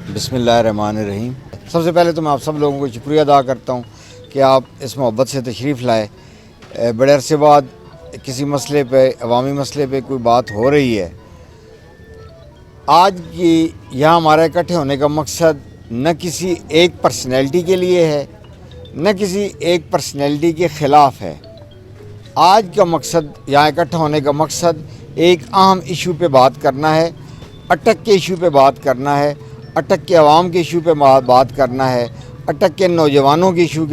بسم اللہ الرحمن الرحیم۔ سب سے پہلے تو میں آپ سب لوگوں کو شکریہ ادا کرتا ہوں کہ آپ اس محبت سے تشریف لائے۔ بڑے عرصے بعد کسی مسئلے پہ، عوامی مسئلے پہ کوئی بات ہو رہی ہے۔ آج کی یہاں ہمارا اکٹھے ہونے کا مقصد نہ کسی ایک پرسنالٹی کے لیے ہے، نہ کسی ایک پرسنالٹی کے خلاف ہے۔ آج کا مقصد، یہاں اکٹھا ہونے کا مقصد ایک اہم ایشو پہ بات کرنا ہے، اٹک کے ایشو پہ بات کرنا ہے، اٹک کے عوام کے ایشو پہ بات کرنا ہے، اٹک کے نوجوانوں کے ایشو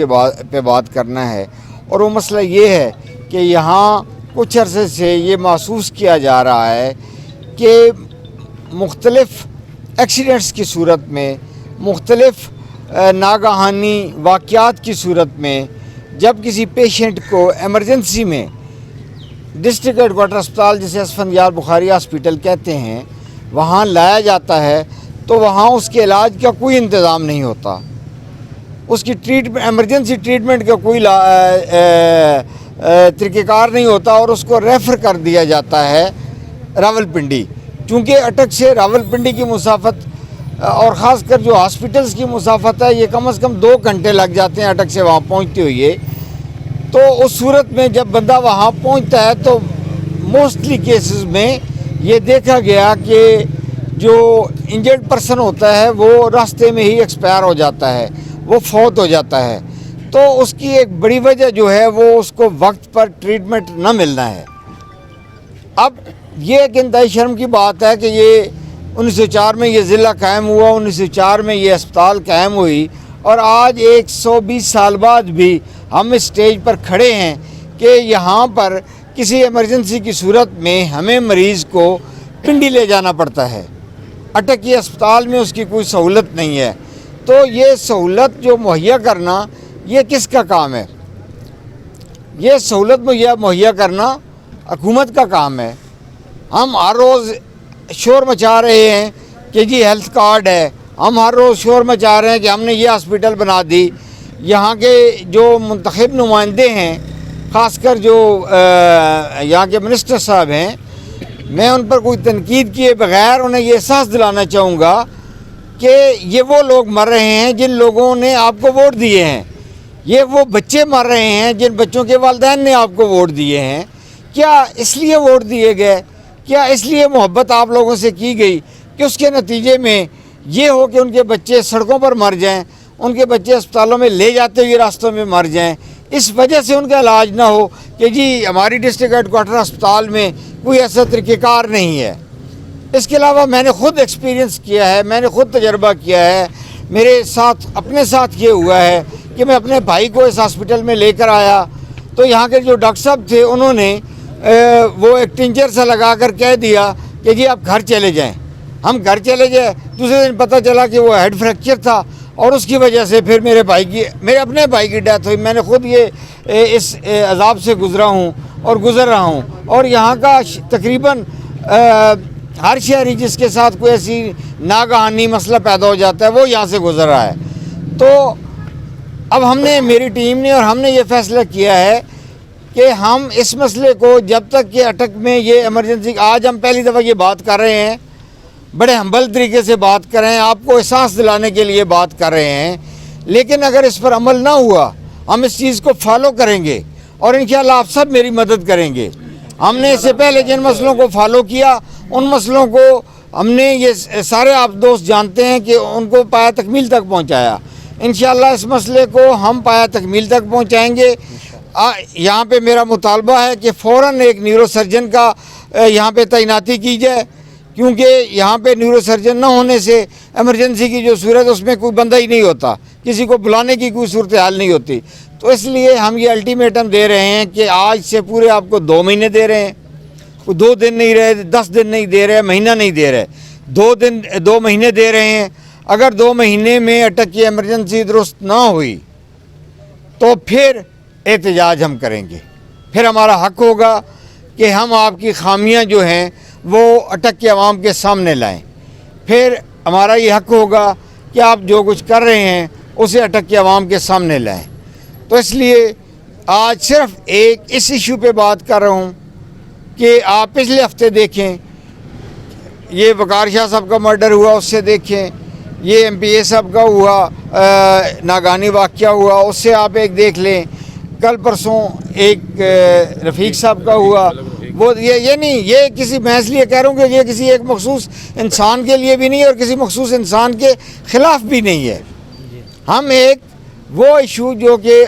پہ بات کرنا ہے۔ اور وہ مسئلہ یہ ہے کہ یہاں کچھ عرصے سے یہ محسوس کیا جا رہا ہے کہ مختلف ایکسیڈنٹس کی صورت میں، مختلف ناگہانی واقعات کی صورت میں جب کسی پیشنٹ کو ایمرجنسی میں ڈسٹرکٹ ہیڈ کوارٹر اسپتال جسے اسفندیار بخاری ہاسپٹل کہتے ہیں وہاں لایا جاتا ہے تو وہاں اس کے علاج کا کوئی انتظام نہیں ہوتا، اس کی ایمرجنسی ٹریٹمنٹ کا کوئی طریقہ کار نہیں ہوتا اور اس کو ریفر کر دیا جاتا ہے راولپنڈی۔ چونکہ اٹک سے راولپنڈی کی مسافت اور خاص کر جو ہاسپٹلز کی مسافت ہے یہ کم از کم 2 گھنٹے لگ جاتے ہیں اٹک سے وہاں پہنچتے ہوئے۔ تو اس صورت میں جب بندہ وہاں پہنچتا ہے تو موسٹلی کیسز میں یہ دیکھا گیا کہ جو انجرڈ پرسن ہوتا ہے وہ راستے میں ہی ایکسپائر ہو جاتا ہے، وہ فوت ہو جاتا ہے۔ تو اس کی ایک بڑی وجہ جو ہے وہ اس کو وقت پر ٹریٹمنٹ نہ ملنا ہے۔ اب یہ ایک انتہائی شرم کی بات ہے کہ یہ 1904 میں یہ ضلع قائم ہوا، 1904 میں یہ اسپتال قائم ہوئی، اور آج 120 سال بعد بھی ہم اس سٹیج پر کھڑے ہیں کہ یہاں پر کسی ایمرجنسی کی صورت میں ہمیں مریض کو پنڈی لے جانا پڑتا ہے۔ اٹک کے اسپتال میں اس کی کوئی سہولت نہیں ہے۔ تو یہ سہولت جو مہیا کرنا یہ کس کا کام ہے؟ یہ سہولت مہیا کرنا حکومت کا کام ہے۔ ہم ہر روز شور مچا رہے ہیں کہ جی ہیلتھ کارڈ ہے، ہم ہر روز شور مچا رہے ہیں کہ ہم نے یہ ہاسپٹل بنا دی۔ یہاں کے جو منتخب نمائندے ہیں، خاص کر جو یہاں کے منسٹر صاحب ہیں، میں ان پر کوئی تنقید کیے بغیر انہیں یہ احساس دلانا چاہوں گا کہ یہ وہ لوگ مر رہے ہیں جن لوگوں نے آپ کو ووٹ دیے ہیں، یہ وہ بچے مر رہے ہیں جن بچوں کے والدین نے آپ کو ووٹ دیے ہیں۔ کیا اس لیے ووٹ دیے گئے؟ کیا اس لیے محبت آپ لوگوں سے کی گئی کہ اس کے نتیجے میں یہ ہو کہ ان کے بچے سڑکوں پر مر جائیں، ان کے بچے اسپتالوں میں لے جاتے ہوئے راستوں میں مر جائیں، اس وجہ سے ان کا علاج نہ ہو کہ جی ہماری ڈسٹرکٹ ہیڈ کوارٹر اسپتال میں کوئی ایسا طریقہ کار نہیں ہے؟ اس کے علاوہ میں نے خود ایکسپیرینس کیا ہے، میں نے خود تجربہ کیا ہے، میرے ساتھ اپنے ساتھ یہ ہوا ہے کہ میں اپنے بھائی کو اس ہاسپٹل میں لے کر آیا تو یہاں کے جو ڈاکٹر صاحب تھے انہوں نے وہ ایک ٹنچر سا لگا کر کہہ دیا کہ جی آپ گھر چلے جائیں۔ ہم گھر چلے گئے، دوسرے دن پتہ چلا کہ وہ ہیڈ فریکچر تھا اور اس کی وجہ سے پھر میرے اپنے بھائی کی ڈیتھ ہوئی۔ میں نے خود یہ اس عذاب سے گزرا ہوں اور گزر رہا ہوں، اور یہاں کا تقریباً ہر شہری جس کے ساتھ کوئی ایسی ناگہانی مسئلہ پیدا ہو جاتا ہے وہ یہاں سے گزر رہا ہے۔ تو اب ہم نے، میری ٹیم نے اور ہم نے یہ فیصلہ کیا ہے کہ ہم اس مسئلے کو جب تک کہ اٹک میں یہ ایمرجنسی، آج ہم پہلی دفعہ یہ بات کر رہے ہیں، بڑے ہمبل طریقے سے بات کر رہے ہیں، آپ کو احساس دلانے کے لیے بات کر رہے ہیں، لیکن اگر اس پر عمل نہ ہوا ہم اس چیز کو فالو کریں گے اور انشاءاللہ آپ سب میری مدد کریں گے۔ ہم نے اس سے پہلے جن مسئلوں کو فالو کیا ان مسئلوں کو ہم نے، یہ سارے آپ دوست جانتے ہیں کہ ان کو پایہ تکمیل تک پہنچایا۔ انشاءاللہ اس مسئلے کو ہم پایہ تکمیل تک پہنچائیں گے۔ یہاں پہ میرا مطالبہ ہے کہ فوراً ایک نیورو سرجن کا یہاں پہ تعیناتی کی جائے، کیونکہ یہاں پہ نیورو سرجن نہ ہونے سے ایمرجنسی کی جو صورت اس میں کوئی بندہ ہی نہیں ہوتا، کسی کو بلانے کی کوئی صورتحال نہیں ہوتی۔ تو اس لیے ہم یہ الٹیمیٹم دے رہے ہیں کہ آج سے پورے آپ کو 2 مہینے دے رہے ہیں، 2 دن نہیں رہے، 10 دن نہیں دے رہے، مہینہ نہیں دے رہے، 2 مہینے دے رہے ہیں۔ اگر 2 مہینے میں اٹک کی ایمرجنسی درست نہ ہوئی تو پھر احتجاج ہم کریں گے، پھر ہمارا حق ہوگا کہ ہم آپ کی خامیاں جو ہیں وہ اٹک کے عوام کے سامنے لائیں، پھر ہمارا یہ حق ہوگا کہ آپ جو کچھ کر رہے ہیں اسے اٹک کے عوام کے سامنے لائیں۔ تو اس لیے آج صرف ایک اس ایشو پہ بات کر رہا ہوں کہ آپ پچھلے ہفتے دیکھیں، یہ وقار شاہ صاحب کا مرڈر ہوا، اس سے دیکھیں یہ ایم پی اے صاحب کا ہوا ناگانی واقعہ ہوا، اس سے آپ ایک دیکھ لیں، کل پرسوں ایک رفیق صاحب کا ہوا، وہ یہ نہیں، یہ کسی میں اس لیے کہہ رہا ہوں کہ یہ کسی ایک مخصوص انسان کے لیے بھی نہیں ہے اور کسی مخصوص انسان کے خلاف بھی نہیں ہے. ہم ایک وہ ایشو جو کہ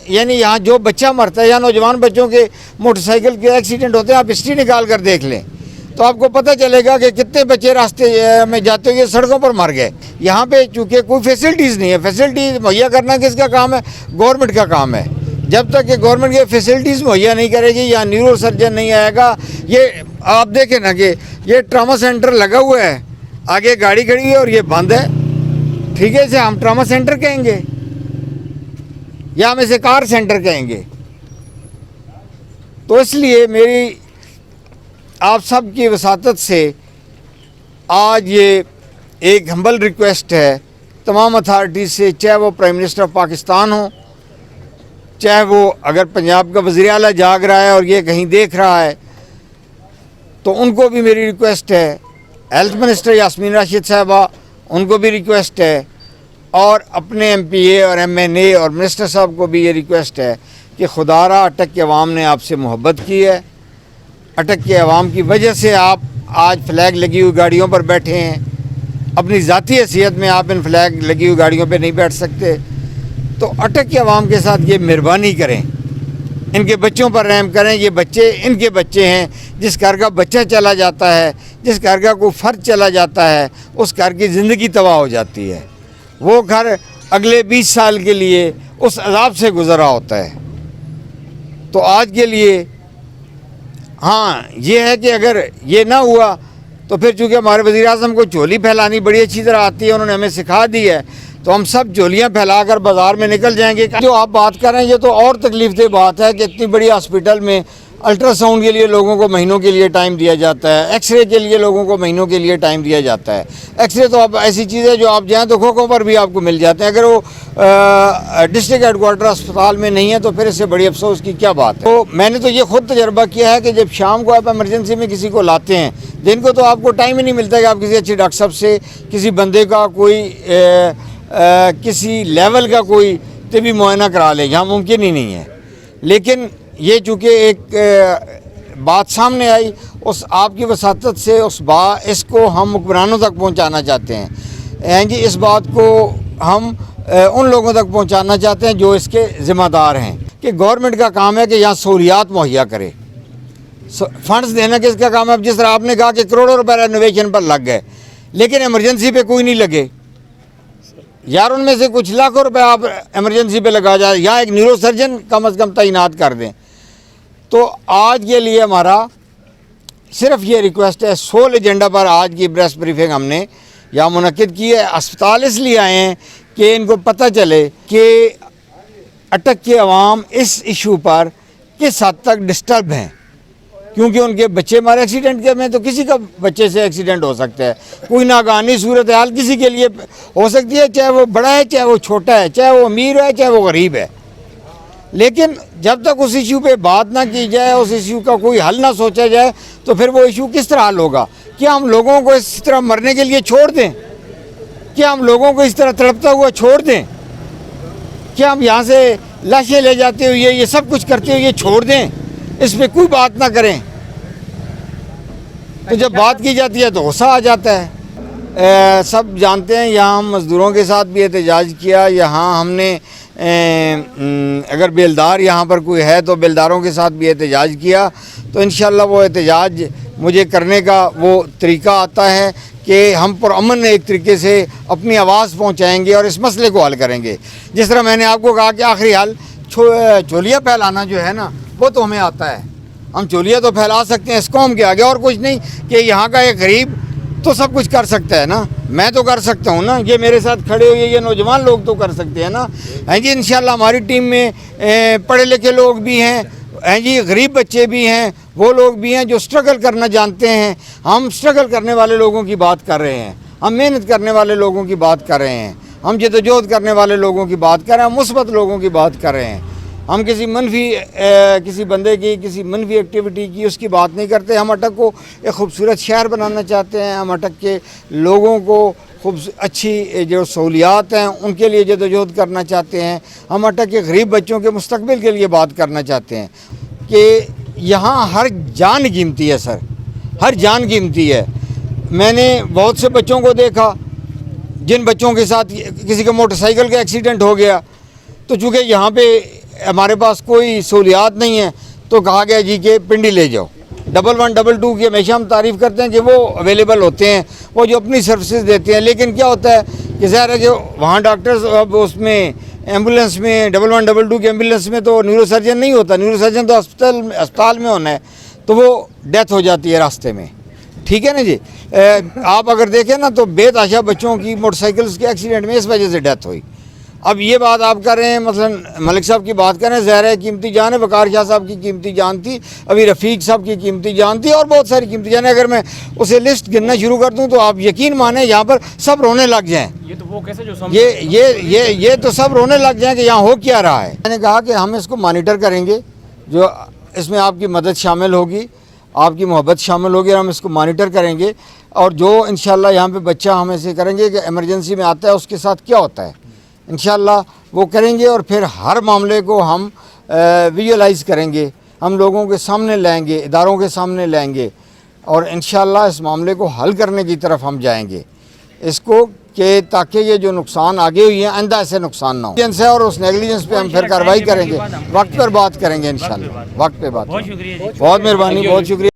یعنی یہاں جو بچہ مرتا ہے یا نوجوان بچوں کے موٹر سائیکل کے ایکسیڈنٹ ہوتے ہیں، آپ ہسٹری نکال کر دیکھ لیں تو آپ کو پتہ چلے گا کہ کتنے بچے راستے میں جاتے ہوئے سڑکوں پر مر گئے. یہاں پہ چونکہ کوئی فیسلٹیز نہیں ہے، فیسلٹیز مہیا کرنا کس کا کام ہے؟ گورنمنٹ کا کام ہے. جب تک کہ گورنمنٹ یہ فیسلٹیز مہیا نہیں کرے گی یا نیورو سرجن نہیں آئے گا، یہ آپ دیکھیں نا کہ یہ ٹراما سینٹر لگا ہوا ہے، آگے گاڑی کھڑی ہے اور یہ بند ہے، ٹھیک ہے، اسے ہم ٹراما سینٹر کہیں گے یا ہم اسے کار سینٹر کہیں گے؟ تو اس لیے میری آپ سب کی وساطت سے آج یہ ایک ہمبل ریکویسٹ ہے تمام اتھارٹیز سے، چاہے وہ پرائم منسٹر آف پاکستان ہوں، چاہے وہ اگر پنجاب کا وزیر اعلیٰ جاگ رہا ہے اور یہ کہیں دیکھ رہا ہے تو ان کو بھی میری ریکویسٹ ہے، ہیلتھ منسٹر یاسمین راشد صاحبہ ان کو بھی ریکویسٹ ہے، اور اپنے ایم پی اے اور ایم این اے اور منسٹر صاحب کو بھی یہ ریکویسٹ ہے کہ خدا را اٹک کے عوام نے آپ سے محبت کی ہے، اٹک کے عوام کی وجہ سے آپ آج فلیگ لگی ہوئی گاڑیوں پر بیٹھے ہیں، اپنی ذاتی حیثیت میں آپ ان فلیگ لگی ہوئی گاڑیوں پہ نہیں بیٹھ سکتے، تو اٹک کے عوام کے ساتھ یہ مہربانی کریں، ان کے بچوں پر رحم کریں. یہ بچے ان کے بچے ہیں، جس گھر کا بچہ چلا جاتا ہے، جس گھر کا کوئی فرد چلا جاتا ہے، اس گھر کی زندگی تباہ ہو جاتی ہے، وہ گھر اگلے 20 سال کے لیے اس عذاب سے گزرا ہوتا ہے. تو آج کے لیے ہاں یہ ہے کہ اگر یہ نہ ہوا تو پھر چونکہ ہمارے وزیر اعظم کو چولی پھیلانی بڑی اچھی طرح آتی ہے، انہوں نے ہمیں سکھا دی ہے، تو ہم سب چولیاں پھیلا کر بازار میں نکل جائیں گے. جو آپ بات کر رہے ہیں یہ تو اور تکلیف دہ بات ہے کہ اتنی بڑی ہاسپٹل میں الٹرا ساؤنڈ کے لیے لوگوں کو مہینوں کے لیے ٹائم دیا جاتا ہے، ایکس رے کے لیے لوگوں کو مہینوں کے لیے ٹائم دیا جاتا ہے. ایکس رے تو اب ایسی چیز ہے جو آپ جائیں تو کھوکھوں پر بھی آپ کو مل جاتے ہیں، اگر وہ ڈسٹرکٹ ہیڈ کوارٹر اسپتال میں نہیں ہے تو پھر اس سے بڑی افسوس کی کیا بات ہے. تو میں نے تو یہ خود تجربہ کیا ہے کہ جب شام کو آپ ایمرجنسی میں کسی کو لاتے ہیں، دن کو تو آپ کو ٹائم ہی نہیں ملتا کہ آپ کسی اچھے ڈاکٹر صاحب سے کسی بندے کا کوئی کسی لیول کا کوئی طبی معائنہ کرا لیں، یہاں ممکن ہی نہیں ہے. لیکن یہ چونکہ ایک بات سامنے آئی، اس آپ کی وساطت سے اس کو ہم حکمرانوں تک پہنچانا چاہتے ہیں. جی اس بات کو ہم ان لوگوں تک پہنچانا چاہتے ہیں جو اس کے ذمہ دار ہیں کہ گورنمنٹ کا کام ہے کہ یہاں سہولیات مہیا کرے. فنڈز دینا کس کا کام ہے؟ جس طرح آپ نے کہا کہ کروڑوں روپے رینوویشن پر لگ گئے لیکن ایمرجنسی پہ کوئی نہیں لگے، یار ان میں سے کچھ لاکھوں روپے آپ ایمرجنسی پہ لگا جائے یا ایک نیورو سرجن کم از کم تعینات کر دیں. تو آج کے لیے ہمارا صرف یہ ریکویسٹ ہے، سول ایجنڈا پر آج کی پریس بریفنگ ہم نے یہاں منعقد کی ہے. اسپتال اس لیے آئے ہیں کہ ان کو پتہ چلے کہ اٹک کے عوام اس ایشو پر کس حد تک ڈسٹرب ہیں، کیونکہ ان کے بچے ہمارے ایکسیڈنٹ کے میں تو کسی کا بچے سے ایکسیڈنٹ ہو سکتا ہے، کوئی ناگہانی صورتحال کسی کے لیے ہو سکتی ہے، چاہے وہ بڑا ہے چاہے وہ چھوٹا ہے، چاہے وہ امیر ہے چاہے وہ غریب ہے. لیکن جب تک اس ایشو پہ بات نہ کی جائے، اس ایشو کا کوئی حل نہ سوچا جائے تو پھر وہ ایشو کس طرح حل ہوگا؟ کیا ہم لوگوں کو اس طرح مرنے کے لیے چھوڑ دیں؟ کیا ہم لوگوں کو اس طرح تڑپتا ہوا چھوڑ دیں؟ کیا ہم یہاں سے لاشیں لے جاتے ہوئے یہ سب کچھ کرتے ہوئے چھوڑ دیں؟ اس پہ کوئی بات نہ کریں؟ تو جب بات کی جاتی ہے تو غصہ آ جاتا ہے. سب جانتے ہیں یہاں ہم مزدوروں کے ساتھ بھی احتجاج کیا، یہاں ہم نے اگر بیلدار یہاں پر کوئی ہے تو بیلداروں کے ساتھ بھی احتجاج کیا. تو انشاءاللہ وہ احتجاج مجھے کرنے کا وہ طریقہ آتا ہے کہ ہم پرامن ایک طریقے سے اپنی آواز پہنچائیں گے اور اس مسئلے کو حل کریں گے. جس طرح میں نے آپ کو کہا کہ آخری حل چولیاں پھیلانا جو ہے نا وہ تو ہمیں آتا ہے، ہم چولیاں تو پھیلا سکتے ہیں اس قوم کے آگے، اور کچھ نہیں کہ یہاں کا ایک غریب تو سب کچھ کر سکتا ہے نا، میں تو کر سکتا ہوں نا، یہ میرے ساتھ کھڑے ہوئے یہ نوجوان لوگ تو کر سکتے ہیں نا. ہاں جی انشاءاللہ ہماری ٹیم میں پڑھے لکھے لوگ بھی ہیں، ہاں جی غریب بچے بھی ہیں، وہ لوگ بھی ہیں جو سٹرگل کرنا جانتے ہیں. ہم سٹرگل کرنے والے لوگوں کی بات کر رہے ہیں، ہم محنت کرنے والے لوگوں کی بات کر رہے ہیں، ہم جدوجہد کرنے والے لوگوں کی بات کر رہے ہیں، ہم مثبت لوگوں کی بات کر رہے ہیں. ہم کسی بندے کی کسی منفی ایکٹیویٹی کی اس کی بات نہیں کرتے. ہم اٹک کو ایک خوبصورت شہر بنانا چاہتے ہیں. ہم اٹک کے لوگوں کو اچھی جو سہولیات ہیں ان کے لیے جدوجہد کرنا چاہتے ہیں. ہم اٹک کے غریب بچوں کے مستقبل کے لیے بات کرنا چاہتے ہیں کہ یہاں ہر جان قیمتی ہے سر, ہر جان قیمتی ہے. میں نے بہت سے بچوں کو دیکھا جن بچوں کے ساتھ کسی کا موٹر سائیکل کا ایکسیڈنٹ ہو گیا, تو چونکہ یہاں پہ ہمارے پاس کوئی سہولیات نہیں ہے تو کہا گیا جی کہ پنڈی لے جاؤ. 1112 کی ہمیشہ ہم تعریف کرتے ہیں کہ وہ اویلیبل ہوتے ہیں, وہ جو اپنی سروسز دیتے ہیں. لیکن کیا ہوتا ہے کہ ظاہر ہے کہ وہاں ڈاکٹرز اب اس میں ایمبولینس میں 1112 کی ایمبولینس میں تو نیورو سرجن نہیں ہوتا. نیورو سرجن تو اسپتال میں ہونا ہے, تو وہ ڈیتھ ہو جاتی ہے راستے میں. ٹھیک ہے نا جی. آپ اگر دیکھیں نا تو بے تحاشا بچوں کی موٹر سائیکلز کے ایکسیڈنٹ میں اس وجہ سے ڈیتھ ہوئی. اب یہ بات آپ کر رہے ہیں, مثلا ملک صاحب کی بات کر رہے ہیں, ظاہر ہے قیمتی جان ہے. وقار شاہ صاحب کی قیمتی جان تھی, ابھی رفیق صاحب کی قیمتی جان تھی, اور بہت ساری قیمتی جان ہے. اگر میں اسے لسٹ گننا شروع کر دوں تو آپ یقین مانیں یہاں پر سب رونے لگ جائیں. یہ تو وہ کیسے جو یہ تو سب رونے لگ جائیں کہ یہاں ہو کیا رہا ہے. میں نے کہا کہ ہم اس کو مانیٹر کریں گے, جو اس میں آپ کی مدد شامل ہوگی, آپ کی محبت شامل ہوگی, اور ہم اس کو مانیٹر کریں گے. اور جو انشاءاللہ یہاں پہ بچہ ہمیں سے کریں گے کہ ایمرجنسی میں آتا ہے اس کے ساتھ کیا ہوتا ہے, انشاءاللہ وہ کریں گے. اور پھر ہر معاملے کو ہم ویژولائز کریں گے, ہم لوگوں کے سامنے لائیں گے, اداروں کے سامنے لائیں گے, اور انشاءاللہ اس معاملے کو حل کرنے کی طرف ہم جائیں گے. اس کو کہ تاکہ یہ جو نقصان آگے ہوئی ہیں آئندہ ایسے نقصان نہ ہو. اور اس نیگلیجنس پہ ہم پھر کارروائی کریں گے, وقت پر بات کریں گے انشاءاللہ, وقت پہ بات. بہت مہربانی, بہت شکریہ.